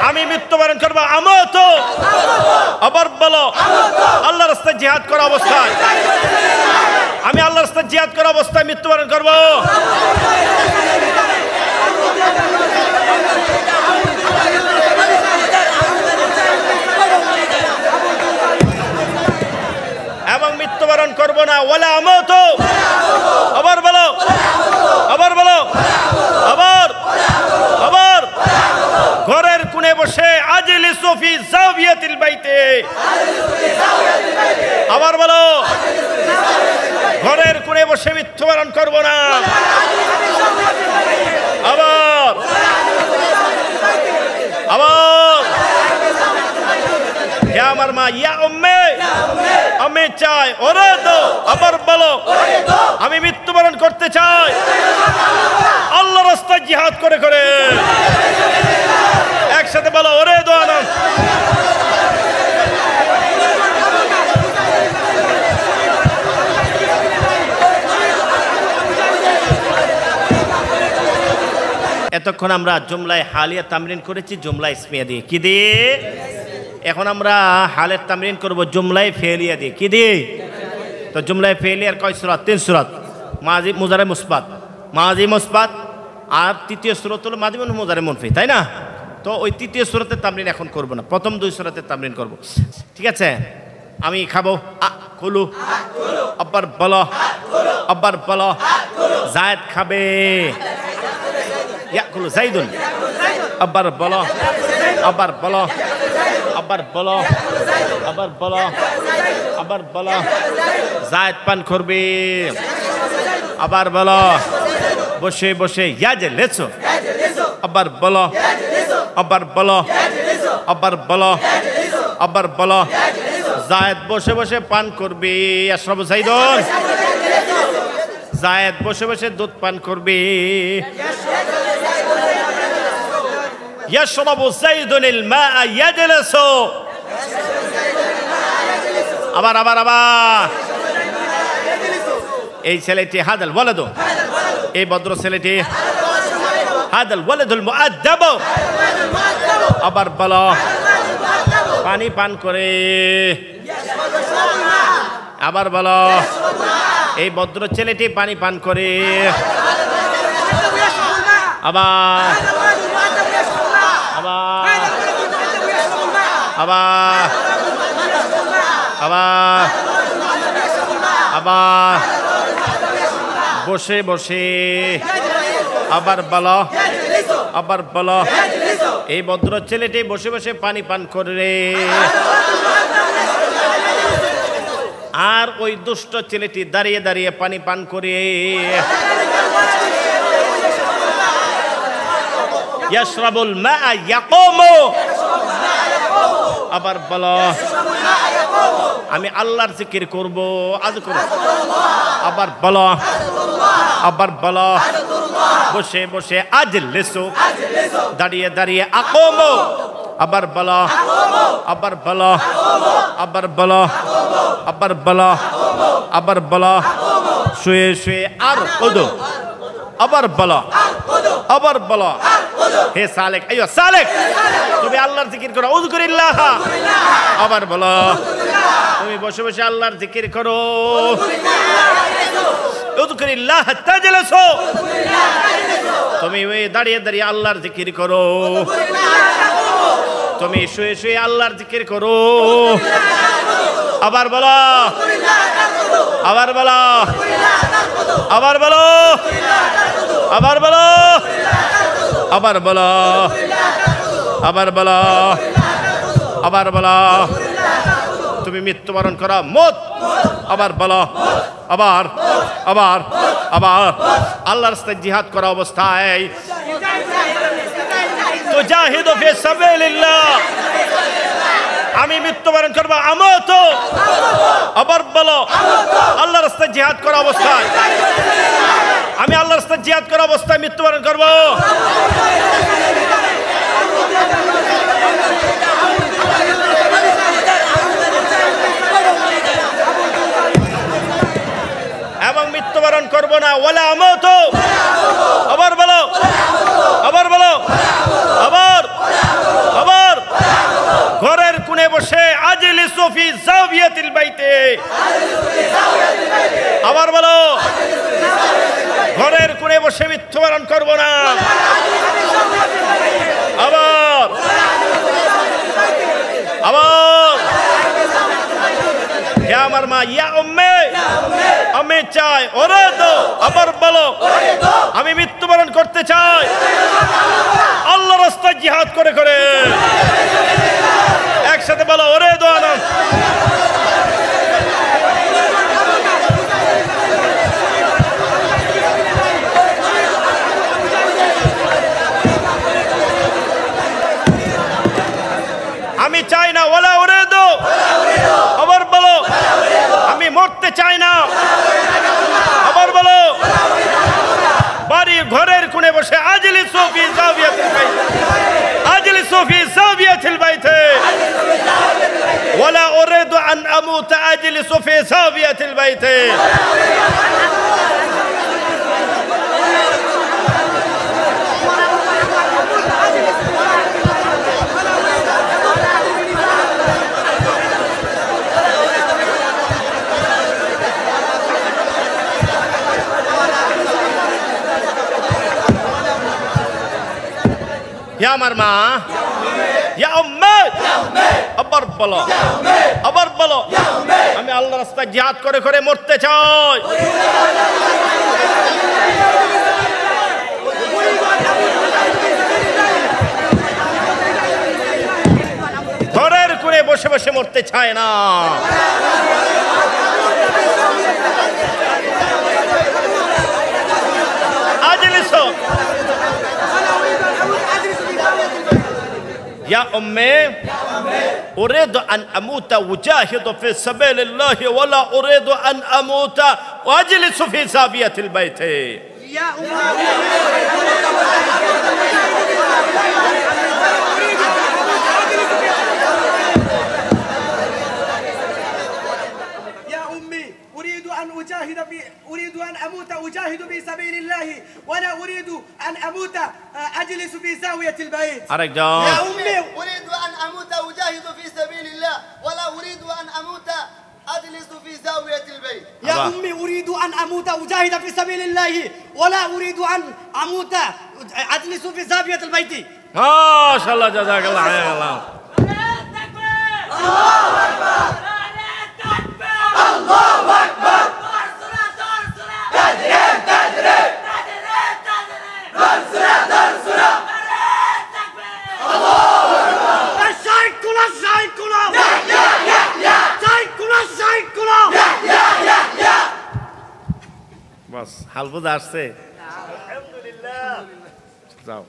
আমি মৃত্যুবরণ করব আমত। আবার বলো আল্লাহর রাস্তায় জিহাদ করা অবস্থায়, আমি আল্লাহর রাস্তায় জিহাদ করা অবস্থায় মৃত্যুবরণ করব। এবং মৃত্যুবরণ করব না ওয়ালা আমত। আবার বলো আবার বলো আবার আবার ঘরের কোণে বসে আজলিসু ফি জাওয়াতিল বাইতে। আবার বলো ঘরের কোণে বসে মৃত্যুবরণ করব না। আবার আবার হে আমার মা ইয়া উম্মে, আমি চাই ওরে দো। আবার বলো আমি মৃত্যুবরণ করতে চাই আল্লাহর রাস্তায় জিহাদ করে করে। একসাথে বলো ওরে দো আনন্দ। এতক্ষণ আমরা জুমলায় হালিয়া তামরিন করেছি জুমলা ইসমিয়া দিয়ে। কি দিয়ে? এখন আমরা হালের তামরিন করব জুমলায় ফেলিয়া দিয়ে। কি দিয়ে? তো জুমলায় ফেলিয়ার কয় সূরা? 3 সূরা। মাজি মুজারে মুসবাত, মাজি মুসবাত, আর তৃতীয় সূরা হলো মাজি মুজারে মুনফি, তাই না? তো ওই তৃতীয় সূরাতে তামরিন এখন করব না, প্রথম 2 সূরাতে তামরিন করব। ঠিক আছে? আমি খাবো কুলু। আবার বলো আবার বলো জায়েদ খাবে। ইয়াকুলু জাইদুন। আবার বলো আবার বলো আবার বলো আবার বলো আবার বলো জায়েদ পান করবে। আবার বলো বসে বসে ইয়াজলিসু। আবার বলো আবার বলো আবার বলো আবার বলো জায়েদ বসে বসে পান করবে। আশরাবু জাইদুন। জায়েদ বসে বসে দুধ পান করবে। ইয়াশরাবু জাইদুনিল মা ইয়াজলিসু। আবার আবার আবার এই ছেলেটি হাদাল ওয়ালাদু, এই ভদ্র ছেলেটি হাদাল ওয়ালাদুল মুআদ্দাব। আবার বলো পানি পান করে। আবার বলো এই ভদ্র ছেলেটি পানি পান করে। আবার আবার আবার আবার আবার বসে বসে। আবার বলো আবার বলো এই ভদ্র ছেলেটি বসে বসে পানি পান করে। আর ওই দুষ্ট ছেলেটি দাঁড়িয়ে দাঁড়িয়ে পানি পান করে। ইয়াশরাবুল মা ইয়াকুমু। আবার বলো আমি আল্লাহর জিকির করব, আজ করব। আবার বলো আবার বলো বসে বসে আজলিসু, দাঁড়িয়ে দাঁড়িয়ে আকুমু। আবার বলো আবার বলো আবার বলো আবার বলো আবার বলো শুয়ে শুয়ে আর কুদু। আবার বলো আবার বলো হে সালেক, আইয়ো সালেক তুমি আল্লাহর জিকির করো, উযকুরিল্লাহ। আবার বলো তুমি বসে বসে আল্লাহর জিকির করো, উযকুরিল্লাহ তাজলিসু। তুমি দাঁড়িয়ে দাঁড়িয়ে আল্লাহর জিকির করো, তুমি শুয়ে শুয়ে আল্লাহর জিকির করো। আবার বলো আবার বলো আবার বলো আবার বলো আবার বলো আবার বলো আবার বলো তুমি মৃত্যুবরণ করা মত। আবার বলো আবার আবার আবার আল্লাহর রাস্তায় জিহাদ করা অবস্থায় তুজাহিদু ফি সাবিলিল্লাহ, আমি মৃত্যুবরণ করবো আমত। আবার বলো আল্লাহর রাস্তায় জিহাদ করা অবস্থায়, আমি আল্লাহর রাস্তায় জিহাদ করা অবস্থায় মৃত্যুবরণ করবো। এবং মৃত্যুবরণ করবো না ওয়ালা আমত। আবার বলো আবার বলো আবার আবার আমার মা ইয়া উম্মে আমি চাই ওরে দো আবার বলো আমি মৃত্যুবরণ করতে চাই আল্লাহর রাস্তায় জিহাদ করে করে একসাথে বলো ওরে দো না আমি চাই না ওলা ওরে দো আবার বলো আমি মরতে চাই না আবার বলো বাড়ি ঘরের কোণে বসে আজলিসু ফি জাবিয়াতিল বাইত আজলিসু ফি জাবিয়াতিল বাইত ওয়ালা উরিদু আন আমুতা আজলিসু ফি জাবিয়াতিল বাইত ইয়া আমার মা ইয়া উম্মে আবার বলো আবার বলো আমি আল্লাহর রাস্তায় জিহাদ করে করে মরতে চাই ঘরের কোণে বসে বসে মরতে চায় না আজলিসু يا أمي أريد أن أموت وجاهد في سبيل الله ولا أريد أن أموت وأجلس في زاوية البيت يا أمي أريد أن أموت أجاهد في سبيل الله ولا أريد أن أموت أجلس في زاوية البيت يا أمي أريد أن أموت أجاهد في سبيل الله ولا أريد أن أموت أجلس في زاوية البيت يا أمي أريد أن أموت أجاهد في سبيل الله ولا أريد أن أموت أجلس في زاوية البيت ما شاء الله جزاك الله خير الله الله أكبر الله أكبر بس حال بوده আসছে আলহামদুলিল্লাহ যাও